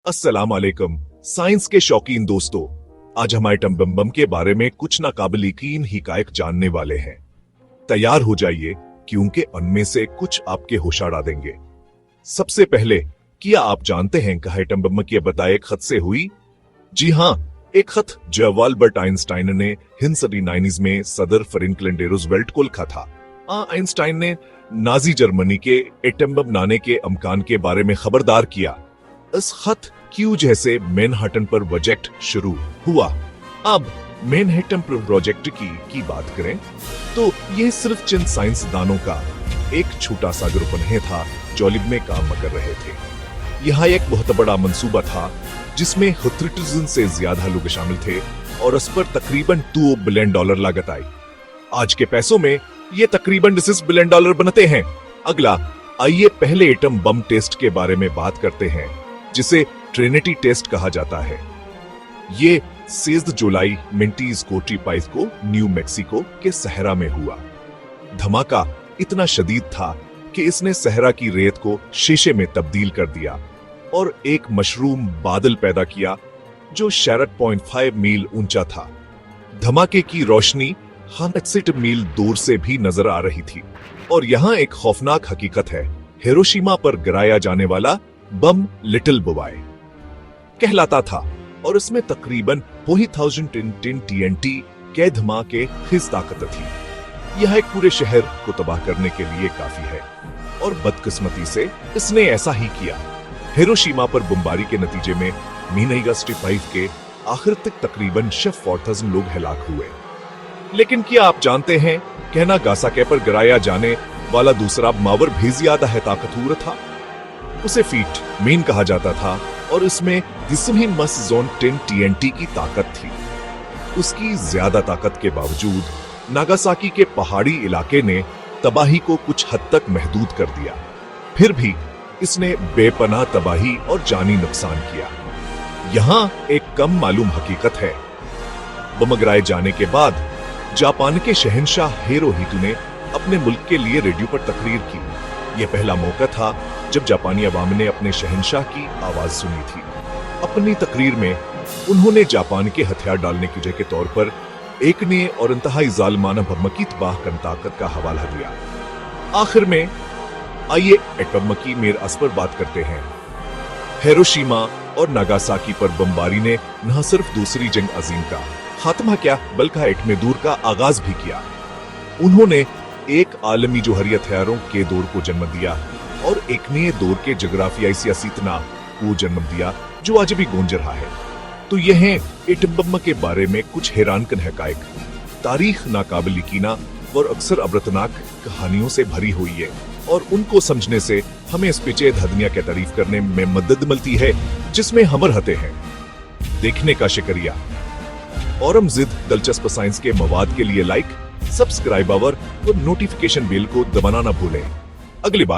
अस्सलाम वालेकुम साइंस के शौकीन दोस्तों, आज हम आइटम बम बम के बारे में कुछ नाकाबिल यकीन हिकायत जानने वाले हैं। तैयार हो जाइए क्योंकि उनमें से कुछ आपके होश उड़ा देंगे। सबसे पहले, क्या आप जानते हैं कि आइटम बम की बताए एक खत से हुई? जी हाँ, एक खत जो अल्बर्ट आइंस्टाइन ने 1990 में सदर फ्रैंकलिन डी रूजवेल्ट को लिखा था। आइंस्टाइन ने नाजी जर्मनी के एटम बम बनाने के अमकान के बारे में खबरदार किया। इस खत की जैसे मैनहट्टन पर प्रोजेक्ट शुरू हुआ। अब मैनहट्टन प्रोजेक्ट की बात करें तो यह सिर्फ चंद साइंसदानों का एक छोटा सा ग्रुप नहीं था जो लिब में काम कर रहे थे। यह एक बहुत बड़ा मंसूबा था जिसमें 100 से ज्यादा लोग शामिल थे और इस पर तकरीबन $2 बिलियन लागत आई। आज के पैसों में ये तकरीबन $6 बिलियन बनते हैं। अगला, आइए पहले एटम बम टेस्ट के बारे में बात करते हैं जिसे ट्रिनिटी टेस्ट कहा जाता है। ये 6 जुलाई 1945 को न्यू मैक्सिको के सहरा में हुआ। धमाका इतना शदीद था कि इसने सहरा की रेत को शीशे में तब्दील कर दिया और एक मशरूम बादल पैदा किया जो 6.5 मील ऊंचा था। धमाके की रोशनी 160 मील दूर से भी नजर आ रही थी। और यहाँ एक खौफनाक हकीकत है, हिरोशिमा पर गिराया जाने वाला बम लिटिल बॉय कहलाता था और इसमें तकरीबन 40,000 TNT के धमाके खिज ताकत थी। यह एक पूरे शहर को तबाह करने के लिए काफी है और बदकिस्मती से इसने ऐसा ही किया। हिरोशिमा पर बमबारी के नतीजे में मीन अगस्त 5 के आखिर तक तकरीबन 4,000 लोग हलाक हुए। लेकिन क्या आप जानते हैं कि नागासाकी पर गिराया जाने वाला दूसरा मावर भी ज्यादा है ताकतवर था? उसे फीट मीन कहा जाता था और इसमें 10 TNT की ताकत थी। उसकी ज्यादा ताकत के बावजूद नागासाकी के पहाड़ी इलाके ने तबाही को कुछ हद तक महदूद कर दिया। फिर भी इसने बेपनाह तबाही और जानी नुकसान किया। यहाँ एक कम मालूम हकीकत है, बम गिराए जाने के बाद जापान के शहंशाह हिरोहितो ने अपने मुल्क के लिए रेडियो पर तकरीर की। यह पहला मौका था जब जापानी अवाम ने अपने शहंशाह की आवाज सुनी थी। अपनी तकरीर में उन्होंने जापान के हथियार डालने की वजह के तौर पर एक ने और इंतहाई जालिमाना बम की तबाहकन ताकत का हवाला दिया। आखिर में आइए एटम की मेर अस पर बात करते हैं। हिरोशिमा और नागासाकी पर बमबारी ने न सिर्फ दूसरी जंग अजीम का खात्मा किया बल्कि एटमी दौर का आगाज भी किया। उन्होंने एक आलमी जोहरी हथियारों के दौर को जन्म दिया और एक नए दौर के जगराफियाई सियासी तनाव को जन्म दिया जो आज भी गूंज रहा है। तो यह है एटम बम के बारे में कुछ हैरानकुन हकायक। तारीख नाकाबिल यकीना और अक्सर अबरतनाक कहानियों से भरी हुई है और उनको समझने से हमें इस पेचीदा दुनिया की तारीफ करने में मदद मिलती है जिसमें हम रहते हैं। देखने का शुक्रिया और मज़ीद दिलचस्प साइंस के मवाद के लिए लाइक, सब्सक्राइब और नोटिफिकेशन बेल को दबाना न भूलें। अगली बार